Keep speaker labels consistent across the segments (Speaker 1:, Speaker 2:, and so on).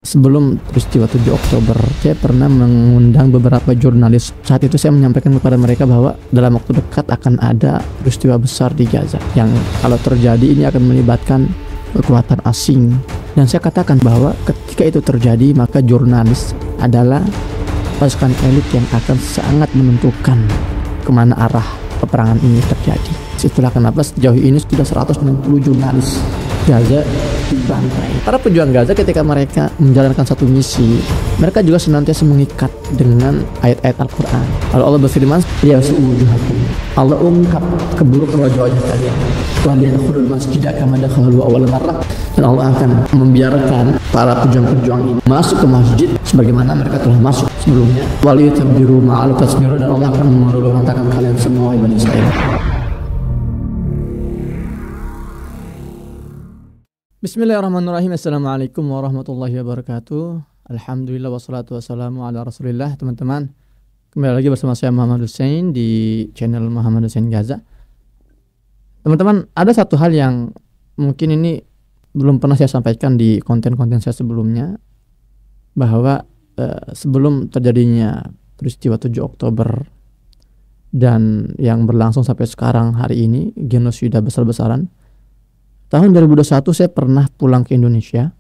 Speaker 1: Sebelum peristiwa 7 Oktober, saya pernah mengundang beberapa jurnalis. Saat itu saya menyampaikan kepada mereka bahwa dalam waktu dekat akan ada peristiwa besar di Gaza yang kalau terjadi ini akan melibatkan kekuatan asing. Dan saya katakan bahwa ketika itu terjadi, maka jurnalis adalah pasukan elit yang akan sangat menentukan kemana arah peperangan ini terjadi. Itulah kenapa sejauh ini sudah 160 jurnalis Gaza dibantai. Para pejuang Gaza ketika mereka menjalankan satu misi, mereka juga senantiasa mengikat dengan ayat-ayat Al-Quran. Lalu Allah berfirman, ya su'ujuhakum, Allah ungkap keburukan wajah-wajah kalian. Kalian khulul masjid kama dakhalu awal marrah. Dan Allah akan membiarkan para pejuang-pejuang ini masuk ke masjid sebagaimana mereka telah masuk sebelumnya. Waliyatabiru ma'al tasbiru, dan Allah akan meluluhlantakan kalian semua Bani Israil. Bismillahirrahmanirrahim. Assalamualaikum warahmatullahi wabarakatuh. Alhamdulillah wassalatu wassalamu ala rasulillah. Teman-teman, kembali lagi bersama saya Muhammad Hussein di channel Muhammad Hussein Gaza. Teman-teman, ada satu hal yang mungkin ini belum pernah saya sampaikan di konten-konten saya sebelumnya, bahwa sebelum terjadinya peristiwa 7 Oktober dan yang berlangsung sampai sekarang hari ini, genosida besar-besaran, tahun 2021 saya pernah pulang ke Indonesia,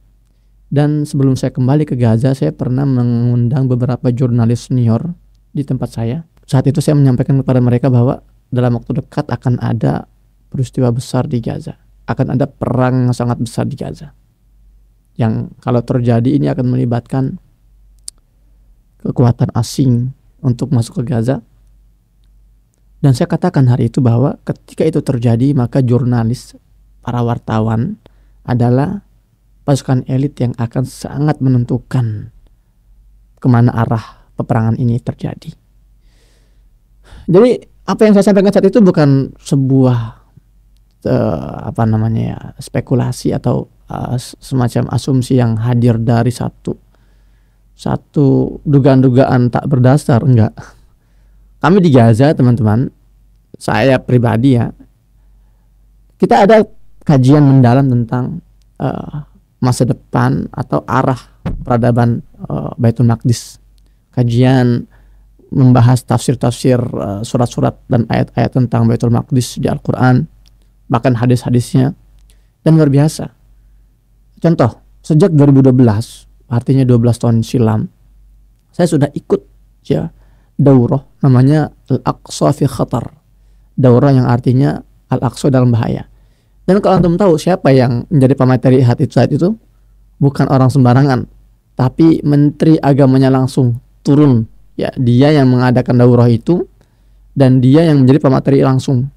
Speaker 1: dan sebelum saya kembali ke Gaza saya pernah mengundang beberapa jurnalis senior di tempat saya. Saat itu saya menyampaikan kepada mereka bahwa dalam waktu dekat akan ada peristiwa besar di Gaza, akan ada perang yang sangat besar di Gaza yang kalau terjadi ini akan melibatkan kekuatan asing untuk masuk ke Gaza. Dan saya katakan hari itu bahwa ketika itu terjadi, maka jurnalis, para wartawan adalah pasukan elit yang akan sangat menentukan kemana arah peperangan ini terjadi. Jadi apa yang saya sampaikan saat itu bukan sebuah spekulasi atau semacam asumsi yang hadir dari satu dugaan-dugaan tak berdasar, enggak. Kami di Gaza, teman-teman, saya pribadi ya, kita ada kajian mendalam tentang masa depan atau arah peradaban Baitul Maqdis. Kajian membahas tafsir-tafsir surat-surat dan ayat-ayat tentang Baitul Maqdis di Al-Quran, bahkan hadis-hadisnya, dan luar biasa. Contoh, sejak 2012, artinya 12 tahun silam, saya sudah ikut ya daurah namanya Al-Aqsa fi Khatar. Daurah yang artinya Al-Aqsa dalam bahaya. Dan kalau antum tahu siapa yang menjadi pemateri saat itu, bukan orang sembarangan, tapi Menteri Agamanya langsung turun. Ya, dia yang mengadakan daurah itu, dan dia yang menjadi pemateri langsung.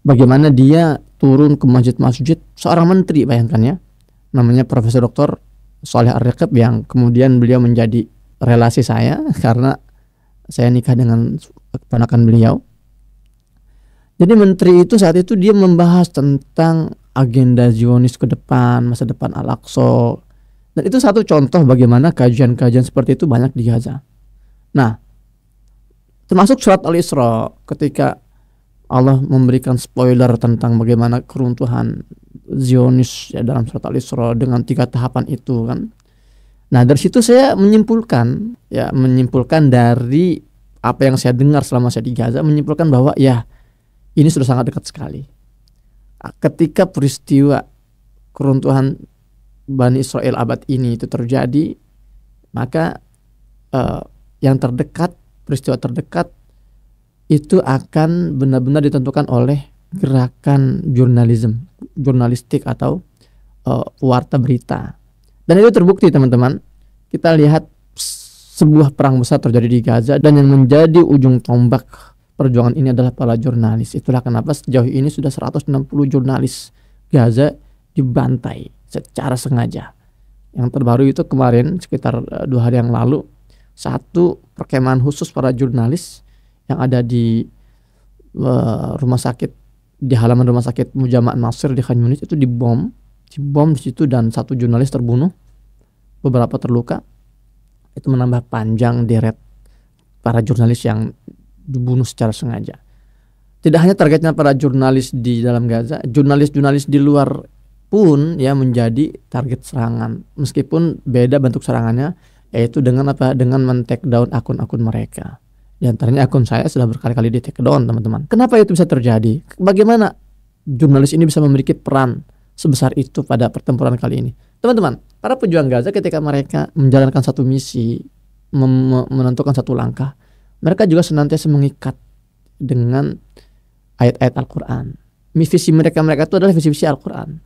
Speaker 1: Bagaimana dia turun ke masjid-masjid, seorang menteri, bayangkan ya, namanya Profesor Dr. Shalih Ar-Riqib, yang kemudian beliau menjadi relasi saya karena saya nikah dengan keponakan beliau. Jadi menteri itu saat itu dia membahas tentang agenda Zionis ke depan, masa depan Al-Aqsa. Dan itu satu contoh bagaimana kajian-kajian seperti itu banyak di Gaza. Nah, termasuk surat Al-Isra, ketika Allah memberikan spoiler tentang bagaimana keruntuhan Zionis ya, dalam surat Al-Isra dengan 3 tahapan itu kan. Nah, dari situ saya menyimpulkan dari apa yang saya dengar selama saya di Gaza, menyimpulkan bahwa ya ini sudah sangat dekat sekali. Ketika peristiwa keruntuhan Bani Israel abad ini itu terjadi, maka yang terdekat, peristiwa terdekat itu akan benar-benar ditentukan oleh gerakan jurnalistik atau warta berita. Dan itu terbukti, teman-teman. Kita lihat sebuah perang besar terjadi di Gaza, dan yang menjadi ujung tombak perjuangan ini adalah para jurnalis. Itulah kenapa sejauh ini sudah 160 jurnalis Gaza dibantai secara sengaja. Yang terbaru itu kemarin sekitar 2 hari yang lalu, satu perkemahan khusus para jurnalis yang ada di rumah sakit, di halaman rumah sakit Mujama' Nasir di Khan Yunis itu dibom di situ, dan 1 jurnalis terbunuh, beberapa terluka. Itu menambah panjang deret para jurnalis yang dibunuh secara sengaja. Tidak hanya targetnya para jurnalis di dalam Gaza, jurnalis-jurnalis di luar pun ya menjadi target serangan, meskipun beda bentuk serangannya, yaitu dengan apa? Dengan men-take down akun-akun mereka. Di antaranya akun saya sudah berkali-kali di take down, teman-teman. Kenapa itu bisa terjadi? Bagaimana jurnalis ini bisa memiliki peran sebesar itu pada pertempuran kali ini? Teman-teman, para pejuang Gaza ketika mereka menjalankan satu misi, menentukan satu langkah, mereka juga senantiasa mengikat dengan ayat-ayat Al-Quran. Visi mereka itu adalah visi-visi Al-Quran.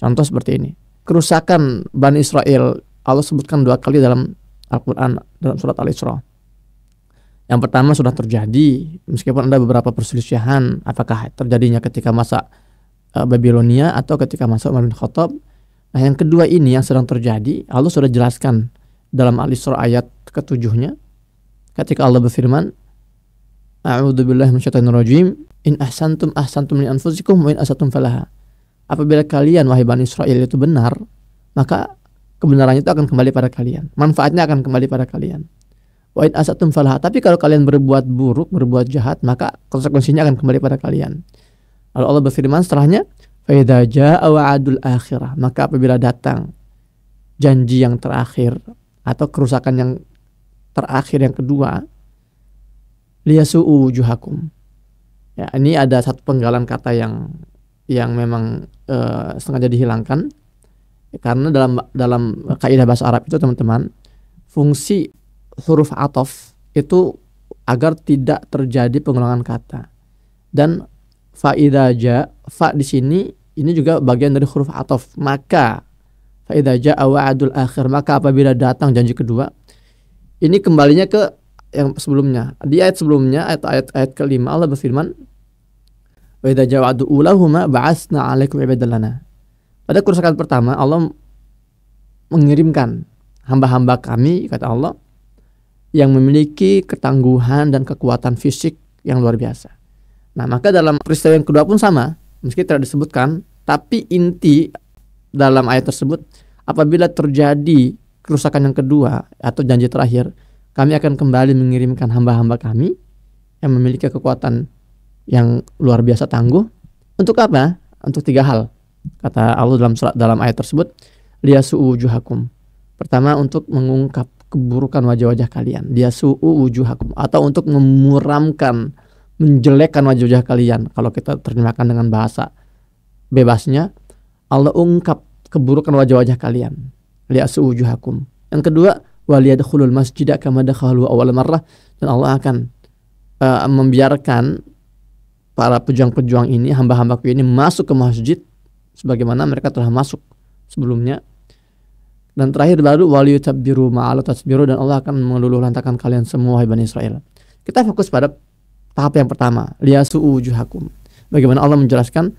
Speaker 1: Contoh seperti ini. Kerusakan Bani Israel Allah sebutkan 2 kali dalam Al-Quran, dalam surat Al-Isra. Yang pertama sudah terjadi, meskipun ada beberapa perselisihan apakah terjadinya ketika masa Babilonia atau ketika masa Umar bin Khattab. Nah, yang kedua ini yang sedang terjadi, Allah sudah jelaskan dalam Al-Isra ayat ke-7-nya ketika Allah berfirman, A'udzubillahi minasyaitonirrajim, in ahsantum ahsantum li anfusikum wa in asatum falaha. Apabila kalian wahai Bani Israel itu benar, maka kebenarannya itu akan kembali pada kalian, manfaatnya akan kembali pada kalian. Wa in asatum falaha, tapi kalau kalian berbuat buruk, berbuat jahat, maka konsekuensinya akan kembali pada kalian. Lalu Allah berfirman setelahnya, fa idza jaa wa'adul akhirah, maka apabila datang janji yang terakhir atau kerusakan yang terakhir yang kedua, liyasu'u wujuhakum. Ya, ini ada satu penggalan kata yang memang sengaja dihilangkan, karena dalam kaidah bahasa Arab itu, teman-teman, fungsi huruf ataf itu agar tidak terjadi pengulangan kata. Dan fa idza jaa, fa di sini ini juga bagian dari huruf ataf. Maka fa idza jaa wa'dul akhir, maka apabila datang janji kedua, ini kembalinya ke yang sebelumnya. Di ayat sebelumnya, ayat kelima, Allah berfirman, wa idza jaa wa'du ulahuma ba'atsna 'alaikum ibadan lana. Pada kerusakan pertama, Allah mengirimkan hamba-hamba kami, kata Allah, yang memiliki ketangguhan dan kekuatan fisik yang luar biasa. Nah, maka dalam peristiwa yang kedua pun sama, meski tidak disebutkan, tapi inti dalam ayat tersebut, apabila terjadi kerusakan yang kedua atau janji terakhir, kami akan kembali mengirimkan hamba-hamba kami yang memiliki kekuatan yang luar biasa tangguh. Untuk apa? Untuk 3 hal. Kata Allah dalam ayat tersebut, liyasu'u wujuhakum. Pertama, untuk mengungkap keburukan wajah-wajah kalian. Liyasu'u wujuhakum, atau untuk memuramkan, menjelekkan wajah-wajah kalian. Kalau kita terjemahkan dengan bahasa bebasnya, Allah ungkap keburukan wajah-wajah kalian. Liyasu'u wujuhakum. Yang kedua, waliyadkhulul masjidah kama dakhalu awwal marrah, dan Allah akan membiarkan para pejuang-pejuang ini, hamba-hambaku ini masuk ke masjid sebagaimana mereka telah masuk sebelumnya. Dan terakhir baru waliyutabbiru ma'ala tasbiru, dan Allah akan meluluh lantakan kalian semua, hai Bani Israel. Kita fokus pada tahap yang pertama, liyasu'u wujuhakum. Bagaimana Allah menjelaskan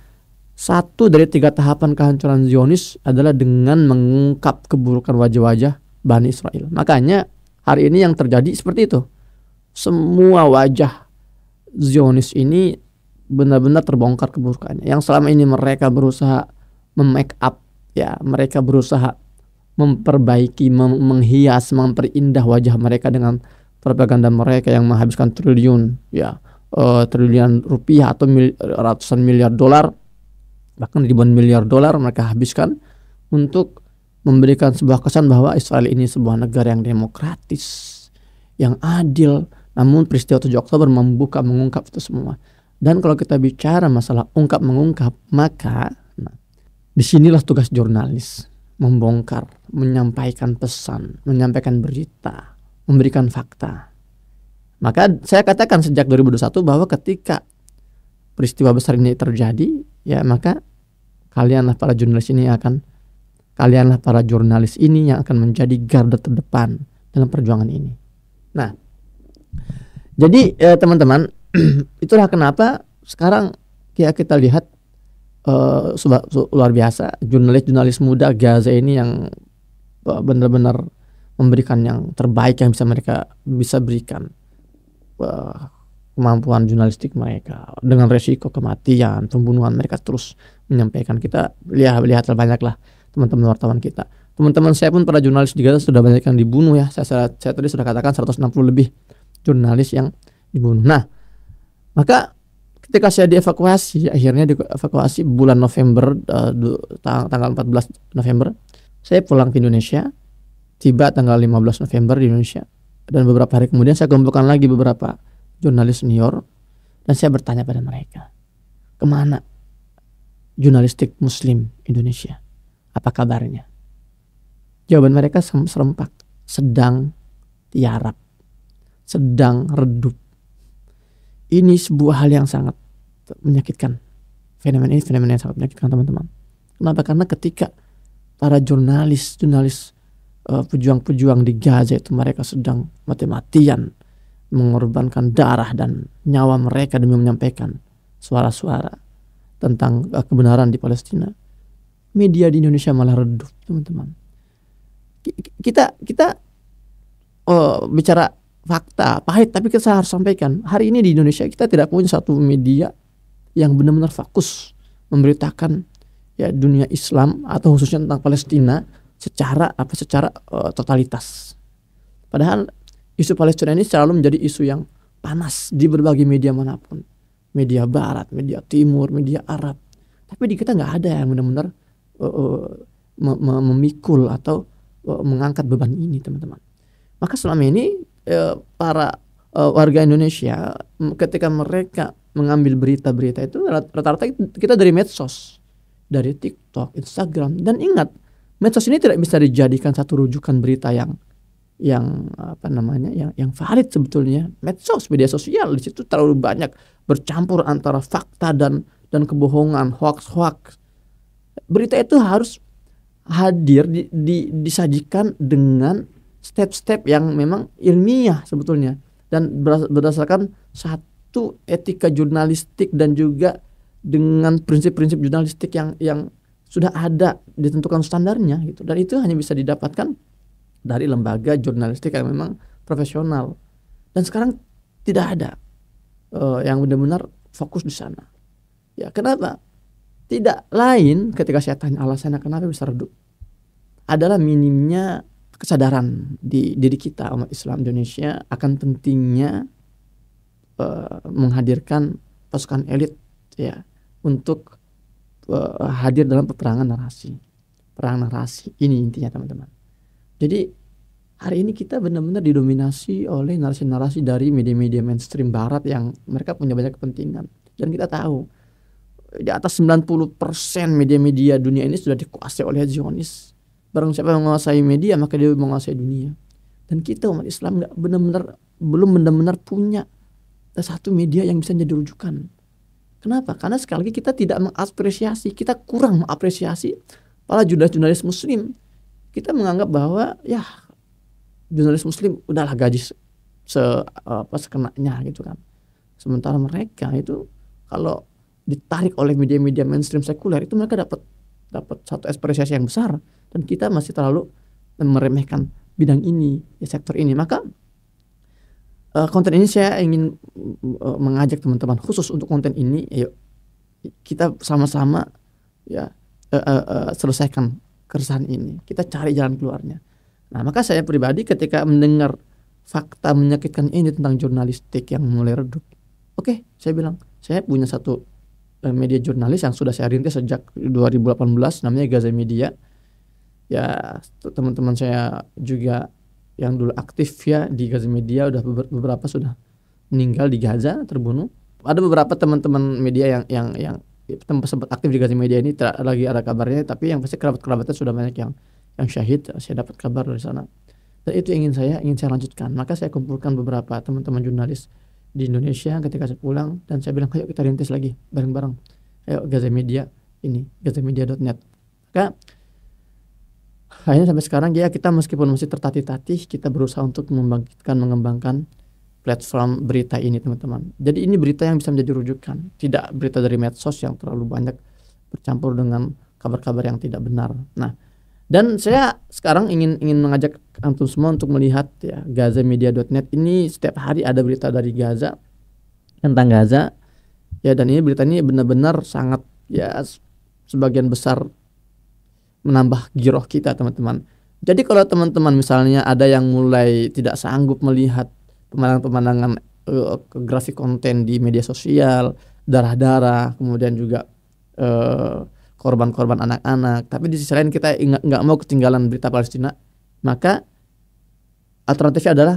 Speaker 1: 1 dari 3 tahapan kehancuran Zionis adalah dengan mengungkap keburukan wajah-wajah Bani Israel. Makanya hari ini yang terjadi seperti itu. Semua wajah Zionis ini benar-benar terbongkar keburukannya. Yang selama ini mereka berusaha memake up, ya, mereka berusaha memperbaiki, menghias, memperindah wajah mereka dengan propaganda mereka yang menghabiskan triliun, ya, triliun rupiah atau ratusan miliar dolar, bahkan ribuan miliar dolar mereka habiskan untuk memberikan sebuah kesan bahwa Israel ini sebuah negara yang demokratis, yang adil. Namun peristiwa 7 Oktober mengungkap itu semua. Dan kalau kita bicara masalah ungkap-mengungkap, maka disinilah tugas jurnalis, membongkar, menyampaikan pesan, menyampaikan berita, memberikan fakta. Maka saya katakan sejak 2021 bahwa ketika peristiwa besar ini terjadi, ya, maka kalianlah para jurnalis ini yang akan menjadi garda terdepan dalam perjuangan ini. Nah, jadi teman-teman, itulah kenapa sekarang ya kita lihat luar biasa jurnalis muda Gaza ini yang benar-benar memberikan yang terbaik yang bisa mereka berikan, kemampuan jurnalistik mereka dengan resiko kematian, pembunuhan, mereka terus menyampaikan. Kita lihat banyaklah teman-teman wartawan kita, teman-teman saya pun para jurnalis di Gaza sudah banyak yang dibunuh, ya. Saya tadi sudah katakan 160 lebih jurnalis yang dibunuh. Nah, maka Ketika saya dievakuasi, akhirnya dievakuasi bulan November, tanggal 14 November, saya pulang ke Indonesia, tiba tanggal 15 November di Indonesia. Dan beberapa hari kemudian saya kumpulkan lagi beberapa jurnalis senior dan saya bertanya pada mereka, kemana jurnalistik Muslim Indonesia? Apa kabarnya? Jawaban mereka serempak, sedang tiarap, sedang redup. Ini sebuah hal yang sangat menyakitkan. Fenomena ini fenomena yang sangat menyakitkan, teman-teman. Kenapa? Karena ketika para jurnalis pejuang-pejuang di Gaza itu mereka sedang mati-matian mengorbankan darah dan nyawa mereka demi menyampaikan suara-suara tentang kebenaran di Palestina, media di Indonesia malah redup, teman-teman. Kita bicara fakta pahit, tapi kita harus sampaikan hari ini di Indonesia kita tidak punya satu media yang benar-benar fokus memberitakan ya dunia Islam atau khususnya tentang Palestina secara totalitas. Padahal isu Palestina ini selalu menjadi isu yang panas di berbagai media manapun, media Barat, media Timur, media Arab. Tapi di kita nggak ada yang benar-benar memikul atau mengangkat beban ini, teman-teman. Maka selama ini para warga Indonesia ketika mereka mengambil berita-berita itu rata-rata kita dari medsos, dari TikTok, Instagram, dan ingat medsos ini tidak bisa dijadikan satu rujukan berita yang valid sebetulnya. Medsos, media sosial, di situ terlalu banyak bercampur antara fakta dan kebohongan, hoax. Berita itu harus hadir disajikan dengan step-step yang memang ilmiah sebetulnya dan berdasarkan satu etika jurnalistik dan juga dengan prinsip-prinsip jurnalistik yang sudah ada, ditentukan standarnya gitu. Dan itu hanya bisa didapatkan dari lembaga jurnalistik yang memang profesional. Dan sekarang tidak ada yang benar-benar fokus di sana. Ya, kenapa? Tidak lain ketika saya tanya alasannya kenapa bisa redup, adalah minimnya kesadaran di diri kita umat Islam Indonesia akan pentingnya menghadirkan pasukan elit ya untuk hadir dalam perang narasi ini intinya, teman-teman. Jadi hari ini kita benar-benar didominasi oleh narasi-narasi dari media-media mainstream Barat yang mereka punya banyak kepentingan. Dan kita tahu di atas 90% media-media dunia ini sudah dikuasai oleh Zionis. Barang siapa yang menguasai media maka dia menguasai dunia. Dan kita umat Islam belum benar-benar punya satu media yang bisa jadi rujukan. Kenapa? Karena sekali lagi kita tidak mengapresiasi, kita kurang mengapresiasi para jurnalis Muslim. Kita menganggap bahwa ya jurnalis Muslim udahlah gaji sekenanya gitu kan. Sementara mereka itu kalau ditarik oleh media-media mainstream sekuler itu mereka dapat satu apresiasi yang besar, dan kita masih terlalu meremehkan bidang ini, ya, sektor ini. Maka konten ini saya ingin mengajak teman-teman khusus untuk konten ini, ayo kita sama-sama ya selesaikan keresahan ini, kita cari jalan keluarnya. Nah, maka saya pribadi ketika mendengar fakta menyakitkan ini tentang jurnalistik yang mulai redup, oke, saya bilang saya punya satu media jurnalis yang sudah saya rintis sejak 2018, namanya Gaza Media. Ya, teman-teman saya juga yang dulu aktif ya di Gaza Media udah beberapa sudah meninggal di Gaza, terbunuh. Ada beberapa teman-teman media yang sempat aktif di Gaza Media ini tidak lagi ada kabarnya, tapi yang pasti kerabat-kerabatnya sudah banyak yang syahid. Saya dapat kabar dari sana. Dan itu ingin saya lanjutkan. Maka saya kumpulkan beberapa teman-teman jurnalis di Indonesia ketika saya pulang, dan saya bilang ayo kita rintis lagi bareng-bareng. Ayo Gaza Media ini, gazamedia.net. Maka akhirnya sampai sekarang ya kita meskipun masih tertatih-tatih, kita berusaha untuk mengembangkan platform berita ini, teman-teman. Jadi ini berita yang bisa menjadi rujukan, tidak berita dari medsos yang terlalu banyak bercampur dengan kabar-kabar yang tidak benar. Nah, dan saya sekarang ingin mengajak antum semua untuk melihat ya gazamedia.net ini setiap hari ada berita dari Gaza, tentang Gaza. Ya, dan ini berita ini benar-benar sangat ya sebagian besar menambah giroh kita, teman-teman. Jadi kalau teman-teman misalnya ada yang mulai tidak sanggup melihat pemandangan grafik konten di media sosial darah-darah, kemudian juga korban-korban anak-anak. Tapi di sisi lain kita nggak mau ketinggalan berita Palestina, maka alternatifnya adalah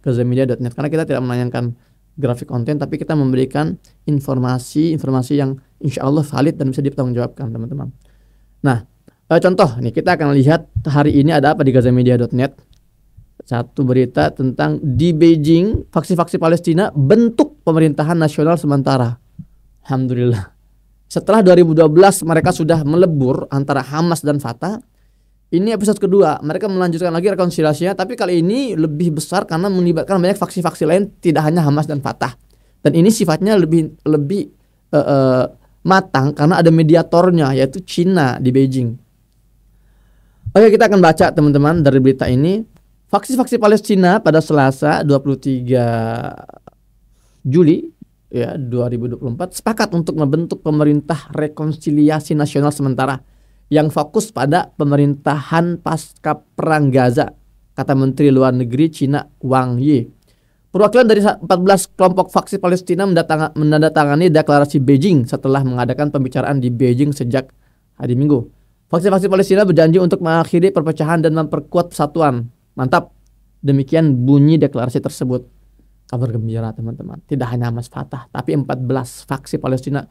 Speaker 1: gazamedia.net, karena kita tidak menayangkan grafik konten, tapi kita memberikan informasi yang insya Allah valid dan bisa dipertanggungjawabkan, teman-teman. Nah, contoh nih, kita akan lihat hari ini ada apa di gazamedia.net. Satu berita tentang di Beijing, faksi-faksi Palestina bentuk pemerintahan nasional sementara. Alhamdulillah. Setelah 2012 mereka sudah melebur antara Hamas dan Fatah. Ini episode kedua, mereka melanjutkan lagi rekonsiliasinya, tapi kali ini lebih besar karena melibatkan banyak faksi-faksi lain, tidak hanya Hamas dan Fatah. Dan ini sifatnya lebih matang karena ada mediatornya, yaitu Cina di Beijing. Oke, kita akan baca teman-teman dari berita ini. Faksi-faksi Palestina pada Selasa 23 Juli ya 2024 sepakat untuk membentuk pemerintah rekonsiliasi nasional sementara yang fokus pada pemerintahan pasca perang Gaza, kata Menteri Luar Negeri Cina Wang Yi. Perwakilan dari 14 kelompok faksi Palestina menandatangani deklarasi Beijing setelah mengadakan pembicaraan di Beijing sejak hari Minggu. Faksi-faksi Palestina berjanji untuk mengakhiri perpecahan dan memperkuat persatuan. Mantap. Demikian bunyi deklarasi tersebut. Kabar gembira, teman-teman. Tidak hanya Hamas Fatah, tapi 14 faksi Palestina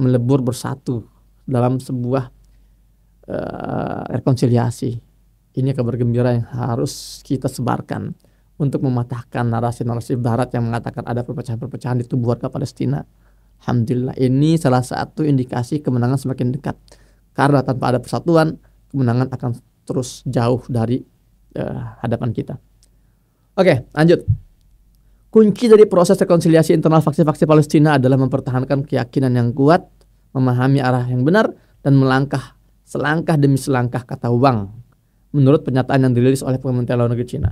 Speaker 1: melebur bersatu dalam sebuah rekonsiliasi. Ini kabar gembira yang harus kita sebarkan untuk mematahkan narasi-narasi barat yang mengatakan ada perpecahan-perpecahan di tubuh warga Palestina. Alhamdulillah, ini salah satu indikasi kemenangan semakin dekat. Karena tanpa ada persatuan, kemenangan akan terus jauh dari hadapan kita. Oke, lanjut. Kunci dari proses rekonsiliasi internal faksi-faksi Palestina adalah mempertahankan keyakinan yang kuat, memahami arah yang benar, dan melangkah selangkah demi selangkah, kata Wang, menurut pernyataan yang dirilis oleh Kementerian Luar Negeri Cina.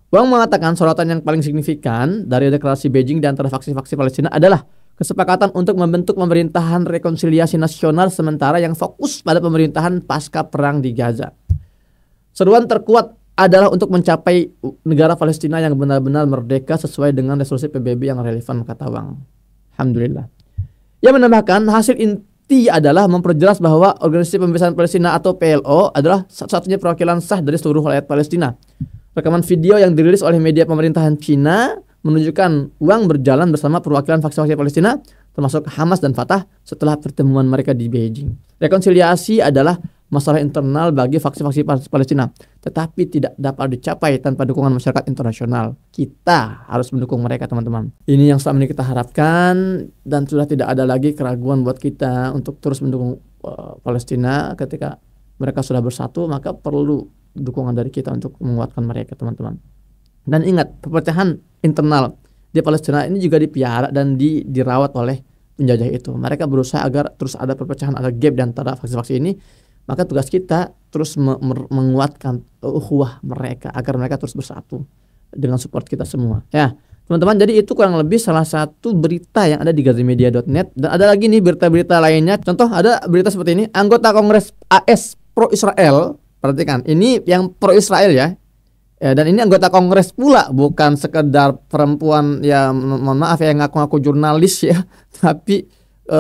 Speaker 1: Wang mengatakan sorotan yang paling signifikan dari deklarasi Beijing di antara faksi-faksi Palestina adalah kesepakatan untuk membentuk pemerintahan rekonsiliasi nasional sementara yang fokus pada pemerintahan pasca perang di Gaza. Seruan terkuat adalah untuk mencapai negara Palestina yang benar-benar merdeka sesuai dengan resolusi PBB yang relevan, kata Wang. Alhamdulillah. Ia menambahkan hasil inti adalah memperjelas bahwa Organisasi Pembebasan Palestina atau PLO adalah satu-satunya perwakilan sah dari seluruh rakyat Palestina. Rekaman video yang dirilis oleh media pemerintahan Cina menunjukkan Wang berjalan bersama perwakilan faksi-faksi Palestina termasuk Hamas dan Fatah setelah pertemuan mereka di Beijing. Rekonsiliasi adalah masalah internal bagi faksi-faksi Palestina, tetapi tidak dapat dicapai tanpa dukungan masyarakat internasional. Kita harus mendukung mereka, teman-teman. Ini yang selama ini kita harapkan, dan sudah tidak ada lagi keraguan buat kita untuk terus mendukung Palestina. Ketika mereka sudah bersatu, maka perlu dukungan dari kita untuk menguatkan mereka, teman-teman. Dan ingat, perpecahan internal di Palestina ini juga dipiara dan dirawat oleh penjajah itu. Mereka berusaha agar terus ada perpecahan, ada gap di antara faksi-faksi ini. Maka tugas kita terus menguatkan ukhuwah mereka agar mereka terus bersatu dengan support kita semua. Ya, teman-teman, jadi itu kurang lebih salah satu berita yang ada di gazamedia.net. Dan ada lagi nih berita-berita lainnya. Contoh ada berita seperti ini, anggota Kongres AS pro Israel. Perhatikan, ini yang pro Israel ya. Dan ini anggota Kongres pula, bukan sekedar perempuan ya, mohon maaf ya, ngaku-ngaku jurnalis ya, tapi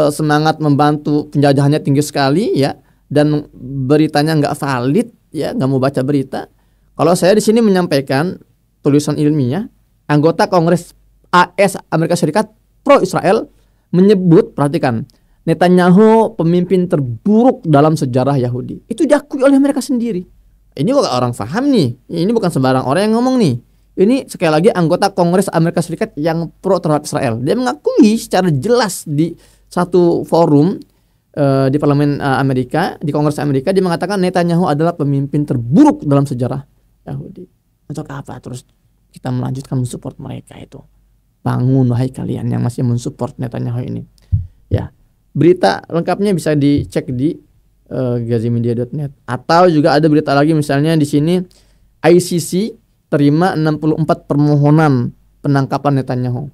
Speaker 1: semangat membantu penjajahannya tinggi sekali ya. Dan beritanya nggak valid ya, nggak mau baca berita. Kalau saya di sini menyampaikan tulisan ilmiah, anggota Kongres AS Amerika Serikat pro Israel menyebut, perhatikan, Netanyahu pemimpin terburuk dalam sejarah Yahudi. Itu diakui oleh mereka sendiri. Ini bukan orang paham nih, ini bukan sembarang orang yang ngomong nih. Ini sekali lagi anggota Kongres Amerika Serikat yang pro terhadap Israel. Dia mengakui secara jelas di satu forum di parlemen Amerika, di Kongres Amerika, dia mengatakan Netanyahu adalah pemimpin terburuk dalam sejarah Yahudi. Untuk apa terus kita melanjutkan mensupport mereka itu? Bangun wahai kalian yang masih mensupport Netanyahu ini. Ya, berita lengkapnya bisa dicek di gazamedia.net. Atau juga ada berita lagi, misalnya di sini ICC terima 64 permohonan penangkapan Netanyahu.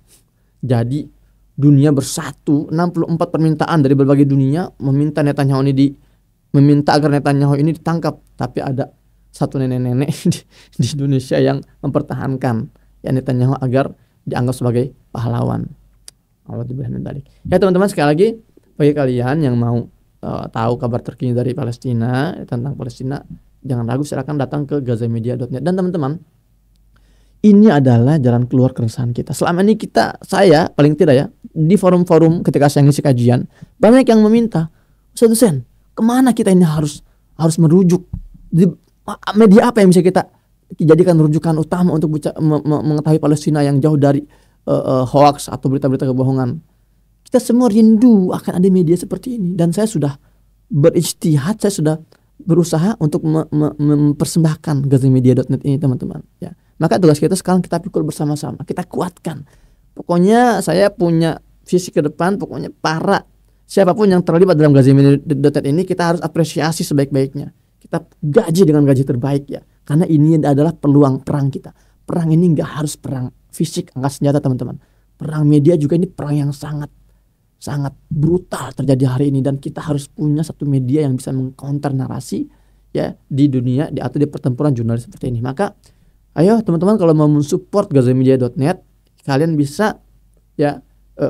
Speaker 1: Jadi dunia bersatu, 64 permintaan dari berbagai dunia meminta agar Netanyahu ini ditangkap. Tapi ada satu nenek-nenek di Indonesia yang mempertahankan ya Netanyahu agar dianggap sebagai pahlawan. Alhamdulillah min dzalik. Ya teman-teman, sekali lagi bagi kalian yang mau tahu kabar terkini dari Palestina, tentang Palestina, jangan ragu, silakan datang ke gazamedia.net. Dan teman-teman, ini adalah jalan keluar keresahan kita. Selama ini saya paling tidak ya, di forum-forum ketika saya ngisi kajian, banyak yang meminta, Ustaz Hussein, kemana kita ini harus merujuk? Di media apa yang bisa kita jadikan rujukan utama untuk mengetahui Palestina yang jauh dari hoax atau berita-berita kebohongan? Kita semua rindu akan ada media seperti ini, dan saya sudah berijtihad, saya sudah berusaha untuk mempersembahkan gazamedia.net ini teman-teman ya. Maka tugas kita sekarang kita pikul bersama-sama, kita kuatkan. Pokoknya saya punya visi ke depan, pokoknya para siapapun yang terlibat dalam gazamedia.net ini kita harus apresiasi sebaik-baiknya. Kita gaji dengan gaji terbaik ya. Karena ini adalah peluang perang kita. Perang ini nggak harus perang fisik, angkat senjata teman-teman. Perang media juga ini perang yang sangat brutal terjadi hari ini, dan kita harus punya satu media yang bisa mengcounter narasi ya di dunia atau di pertempuran jurnalis seperti ini. Maka ayo teman-teman, kalau mau mensupport gazamedia.net, kalian bisa ya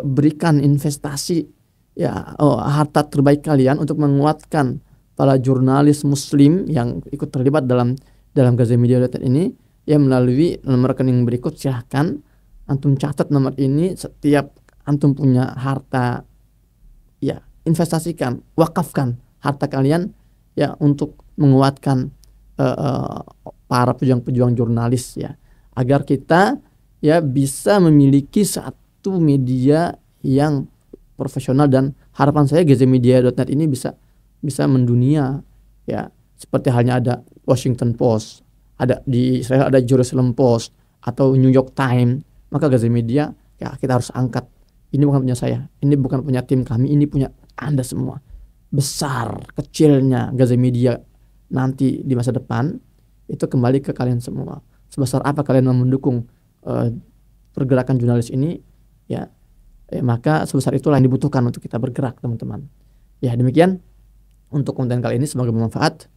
Speaker 1: berikan investasi ya harta terbaik kalian untuk menguatkan para jurnalis muslim yang ikut terlibat dalam gazamedia.net ini ya, melalui nomor rekening berikut. Silahkan antum catat nomor ini. Setiap antum punya harta ya, investasikan, wakafkan harta kalian ya untuk menguatkan para pejuang-pejuang jurnalis ya, agar kita ya bisa memiliki satu media yang profesional. Dan harapan saya gazamedia.net ini bisa mendunia ya, seperti halnya ada Washington Post, ada di Israel ada Jerusalem Post atau New York Times. Maka Gazamedia ya kita harus angkat. Ini bukan punya saya, ini bukan punya tim kami, ini punya Anda semua. Besar kecilnya Gazamedia nanti di masa depan itu kembali ke kalian semua. Sebesar apa kalian mau mendukung pergerakan jurnalis ini ya, maka sebesar itulah yang dibutuhkan untuk kita bergerak teman-teman. Ya demikian untuk konten kali ini, semoga bermanfaat.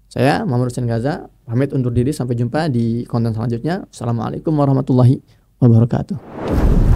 Speaker 1: Saya Muhammad Hussein Gaza pamit undur diri, sampai jumpa di konten selanjutnya. Assalamualaikum warahmatullahi wabarakatuh.